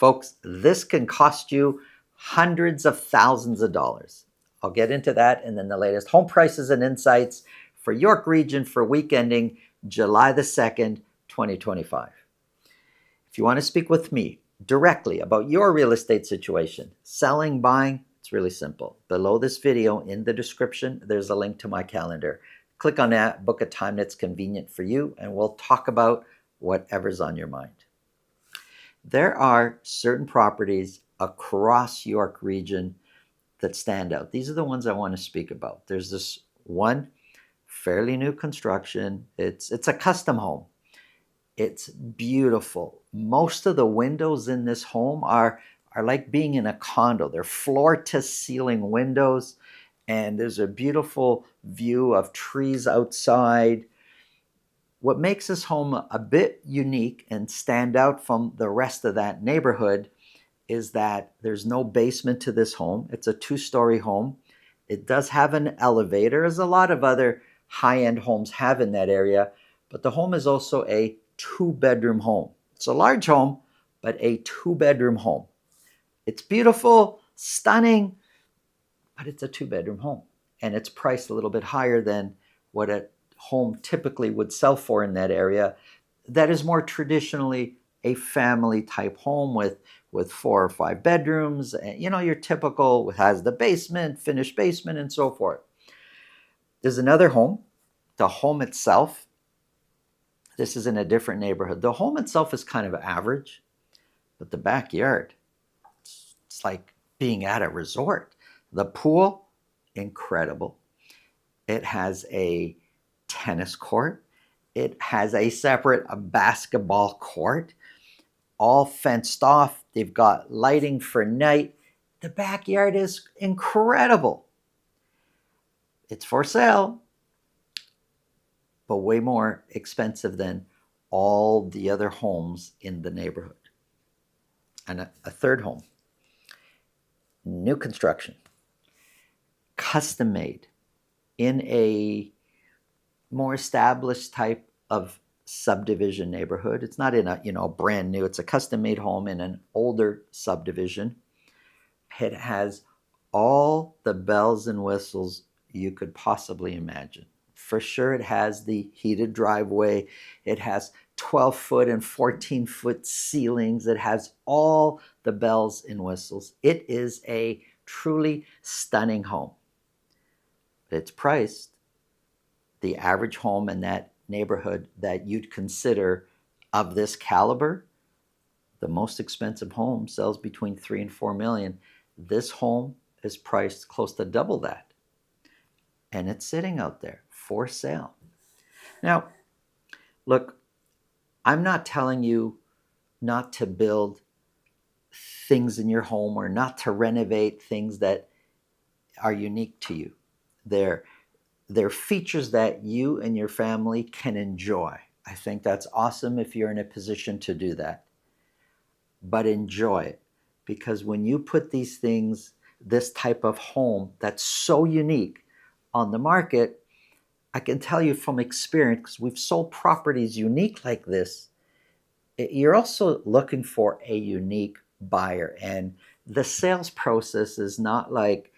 Folks, this can cost you hundreds of thousands of dollars. I'll get into that and then the latest home prices and insights for York Region for week ending July the 2nd, 2025. If you want to speak with me directly about your real estate situation, selling, buying, it's really simple. Below this video in the description, there's a link to my calendar. Click on that, book a time that's convenient for you, and we'll talk about whatever's on your mind. There are certain properties across York Region that stand out. These are the ones I want to speak about. There's this one, fairly new construction. It's a custom home. It's beautiful. Most of the windows in this home are like being in a condo. They're floor to ceiling windows, and there's a beautiful view of trees outside. What makes this home a bit unique and stand out from the rest of that neighborhood is that there's no basement to this home. It's a 2-story home. It does have an elevator, as a lot of other high-end homes have in that area, but the home is also a 2-bedroom home. It's a large home, but a 2-bedroom home. It's beautiful, stunning, but it's a 2-bedroom home, and it's priced a little bit higher than what a home typically would sell for in that area. That is more traditionally a family type home with 4 or 5 bedrooms. You know, your typical, has the basement, finished basement, and so forth. There's another home. The home itself, this is in a different neighborhood. The home itself is kind of average, but the backyard, it's like being at a resort. The pool, incredible. It has a tennis court. It has a separate basketball court, all fenced off. They've got lighting for night. The backyard is incredible. It's for sale, but way more expensive than all the other homes in the neighborhood. And a third home, new construction, custom made in a more established type of subdivision neighborhood. It's not in a brand new, it's a custom made home in an older subdivision. It has all the bells and whistles you could possibly imagine. For sure, it has the heated driveway. It has 12-foot and 14-foot ceilings. It has all the bells and whistles. It is a truly stunning home. It's priced, the average home in that neighborhood that you'd consider of this caliber, the most expensive home sells between 3 and 4 million. This home is priced close to double that. And it's sitting out there for sale. Now, look, I'm not telling you not to build things in your home or not to renovate things that are unique to you. They're features that you and your family can enjoy. I think that's awesome if you're in a position to do that. But enjoy it, because when you put these things, this type of home that's so unique on the market, I can tell you from experience, because we've sold properties unique like this, you're also looking for a unique buyer. And the sales process is not like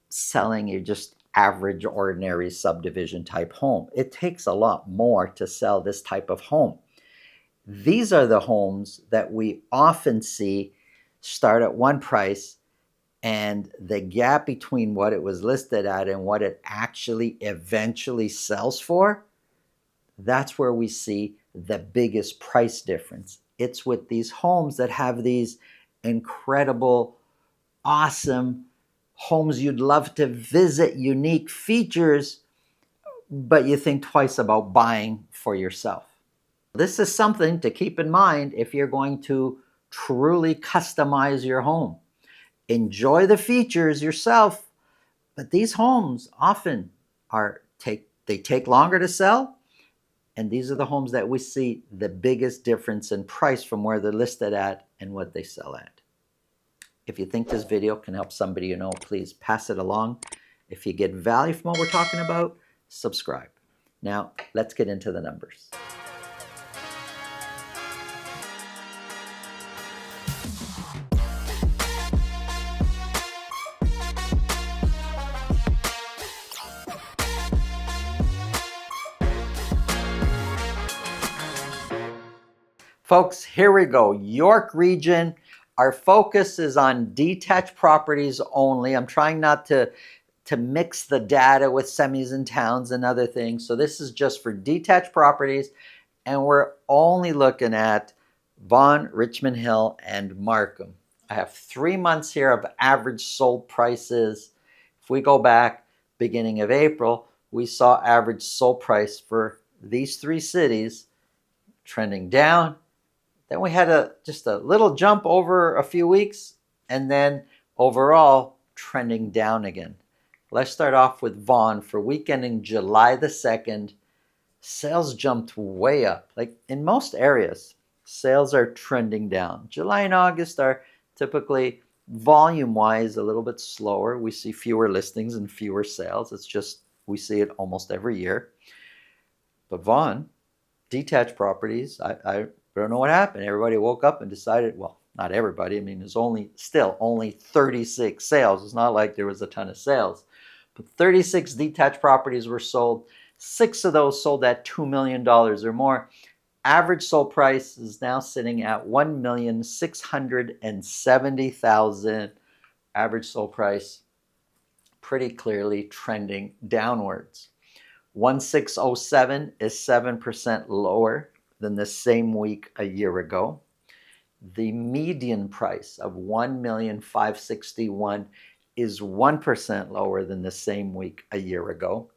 selling you just average, ordinary subdivision type home. It takes a lot more to sell this type of home. These are the homes that we often see start at one price, and the gap between what it was listed at and what it actually eventually sells for, that's where we see the biggest price difference. It's with these homes that have these incredible, awesome homes you'd love to visit, unique features, but you think twice about buying for yourself. This is something to keep in mind if you're going to truly customize your home. Enjoy the features yourself, but these homes often take longer to sell, and these are the homes that we see the biggest difference in price from where they're listed at and what they sell at. If you think this video can help somebody you know, please pass it along. If you get value from what we're talking about, subscribe. Now, let's get into the numbers. Folks, here we go. York region. Our focus is on detached properties only. I'm trying not to mix the data with semis and towns and other things. So this is just for detached properties, and we're only looking at Vaughan, Richmond Hill, and Markham. I have 3 months here of average sold prices. If we go back beginning of April, we saw average sold price for these 3 cities trending down. Then we had just a little jump over a few weeks, and then overall trending down again. Let's start off with Vaughan. For week ending July the 2nd, sales jumped way up. Like in most areas, sales are trending down. July and August are typically volume-wise a little bit slower. We see fewer listings and fewer sales. It's just, we see it almost every year. But Vaughan, detached properties, I don't know what happened. Everybody woke up and decided, well, not everybody. I mean, there's only 36 sales. It's not like there was a ton of sales. But 36 detached properties were sold. 6 of those sold at $2 million or more. Average sold price is now sitting at $1,670,000. Average sold price pretty clearly trending downwards. 1607 is 7% lower than the same week a year ago. The median price of $1,561,000 is 1% lower than the same week a year ago.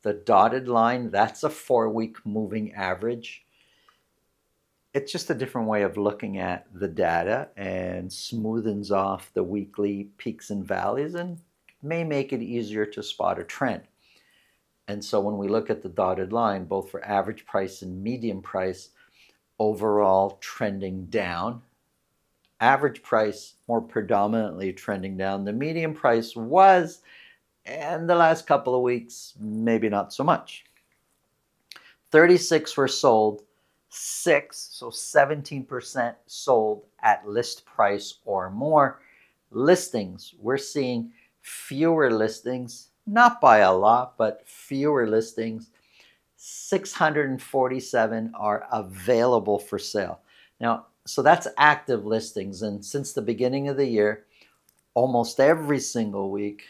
The dotted line, that's a 4-week moving average. It's just a different way of looking at the data and smoothens off the weekly peaks and valleys and may make it easier to spot a trend. And so when we look at the dotted line, both for average price and median price, overall trending down. Average price more predominantly trending down. The median price was, and the last couple of weeks, maybe not so much. 36 were sold, 6, so 17% sold at list price or more. Listings, we're seeing fewer listings, not by a lot, but fewer listings. 647 are available for sale. Now, so that's active listings. And since the beginning of the year, almost every single week,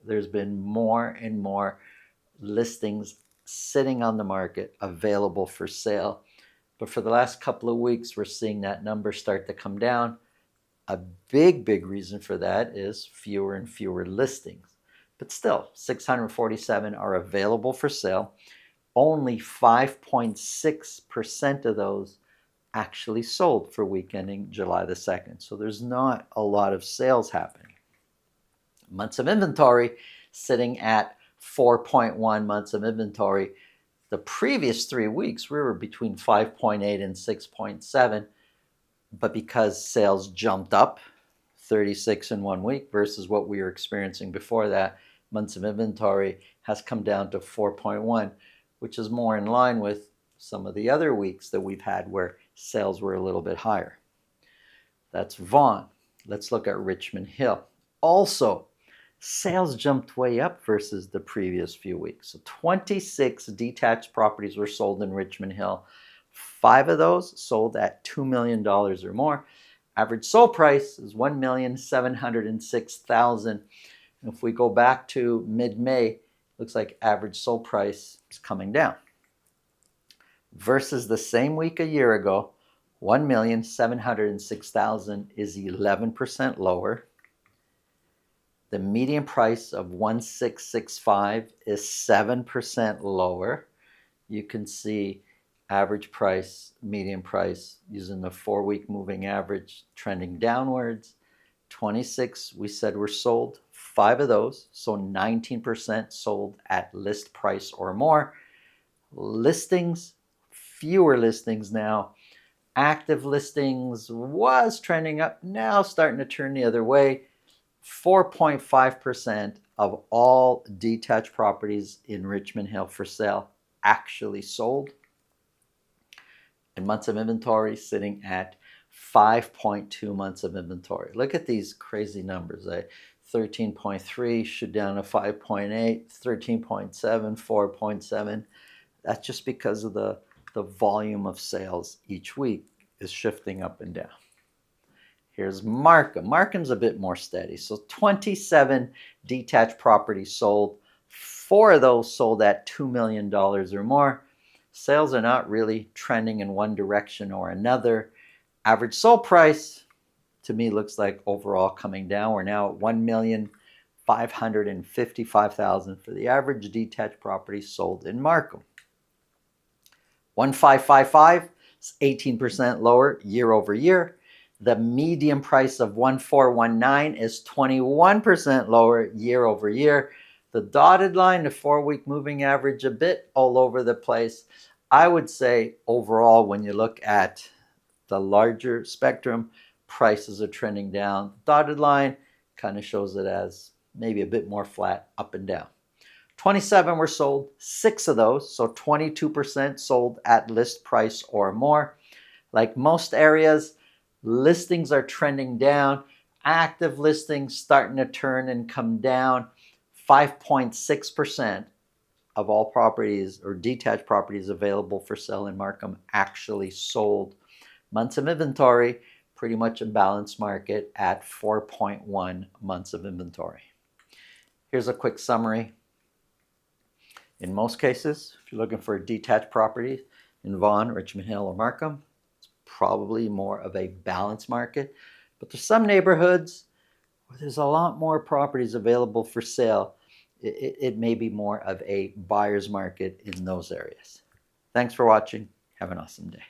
there's been more and more listings sitting on the market available for sale. But for the last couple of weeks, we're seeing that number start to come down. A big reason for that is fewer and fewer listings. But still, 647 are available for sale. Only 5.6% of those actually sold for week ending July the 2nd. So there's not a lot of sales happening. Months of inventory sitting at 4.1 months of inventory. The previous 3 weeks, we were between 5.8 and 6.7. But because sales jumped up 36 in 1 week versus what we were experiencing before that, months of inventory has come down to 4.1, which is more in line with some of the other weeks that we've had where sales were a little bit higher. That's Vaughan. Let's look at Richmond Hill. Also, sales jumped way up versus the previous few weeks. So 26 detached properties were sold in Richmond Hill. 5 of those sold at $2 million or more. Average sold price is $1,706,000. If we go back to mid-May, looks like average sold price is coming down. Versus the same week a year ago, $1,706,000 is 11% lower. The median price of $1,665 is 7% lower. You can see average price, median price, using the 4-week moving average, trending downwards. 26 we said were sold. 5 of those, so 19% sold at list price or more. Listings, fewer listings now. Active listings was trending up, now starting to turn the other way. 4.5% of all detached properties in Richmond Hill for sale actually sold. And months of inventory sitting at 5.2 months of inventory. Look at these crazy numbers. 13.3 shoot down to 5.8, 13.7, 4.7. That's just because of the volume of sales each week is shifting up and down. Here's Markham. Markham's a bit more steady. So 27 detached properties sold. 4 of those sold at $2 million or more. Sales are not really trending in one direction or another. Average sold price, to me, looks like overall coming down. We're now at $1,555,000 for the average detached property sold in Markham. 1,555 is 18% lower year over year. The median price of 1,419 is 21% lower year over year. The dotted line, the 4-week moving average, a bit all over the place. I would say overall, when you look at the larger spectrum, prices are trending down. The dotted line kind of shows it as maybe a bit more flat up and down. 27 were sold, 6 of those, so 22% sold at list price or more. Like most areas, listings are trending down. Active listings starting to turn and come down. 5.6% of all properties or detached properties available for sale in Markham actually sold. Months of inventory, pretty much a balanced market at 4.1 months of inventory. Here's a quick summary. In most cases, if you're looking for a detached property in Vaughan, Richmond Hill, or Markham, it's probably more of a balanced market. But there's some neighborhoods where there's a lot more properties available for sale. It may be more of a buyer's market in those areas. Thanks for watching. Have an awesome day.